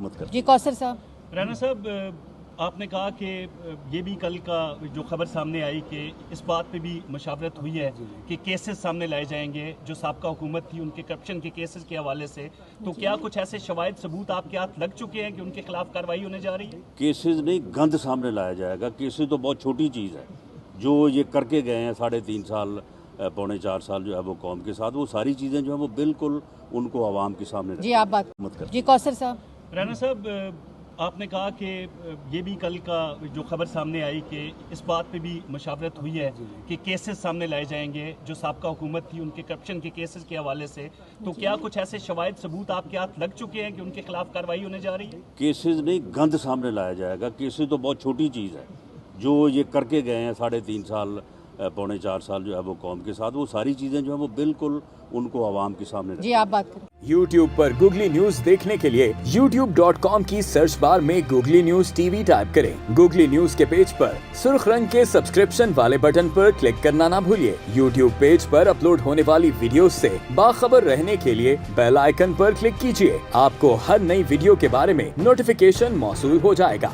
जी कौसर साहब। राणा साहब, आपने कहा कि ये भी कल का जो खबर सामने आई कि इस बात पे भी मशावरत हुई है कि केसेस सामने लाए जाएंगे जो साबका हुकूमत थी उनके करप्शन के केसेस के हवाले से, तो क्या कुछ ऐसे शवाहिद सबूत आपके हाथ लग चुके हैं कि उनके खिलाफ कार्रवाई होने जा रही है? केसेस नहीं, गंद सामने लाया जाएगा। केसेस तो बहुत छोटी चीज़ है, जो ये करके गए हैं 3.5 साल पौने 4 साल जो है वो कौम के साथ, वो सारी चीज़ें जो है वो बिल्कुल उनको आवाम के सामने जी आप बात मत जी कौसर साहब। राणा साहब, आपने कहा कि ये भी कल का जो खबर सामने आई कि इस बात पे भी मशावरत हुई है कि केसेस सामने लाए जाएंगे जो साबका हुकूमत थी उनके करप्शन के केसेस के हवाले से, तो क्या कुछ ऐसे शवाहिद सबूत आपके हाथ लग चुके हैं कि उनके खिलाफ कार्रवाई होने जा रही है? केसेस नहीं, गंद सामने लाया जाएगा। केसेस तो बहुत छोटी चीज़ है, जो ये करके गए हैं 3.5 साल पौने 4 साल जो है वो कौम के साथ, वो सारी चीज़ें जो है वो बिल्कुल उनको आवाम के सामने जी आप बात करें। YouTube पर गूगली न्यूज देखने के लिए youtube.com की सर्च बार में गूगली न्यूज टीवी टाइप करें। गूगली न्यूज के पेज पर सुर्ख रंग के सब्सक्रिप्शन वाले बटन पर क्लिक करना ना भूलिए। YouTube पेज पर अपलोड होने वाली वीडियोस से बाखबर रहने के लिए बेल आइकन पर क्लिक कीजिए। आपको हर नई वीडियो के बारे में नोटिफिकेशन मौसूल हो जाएगा।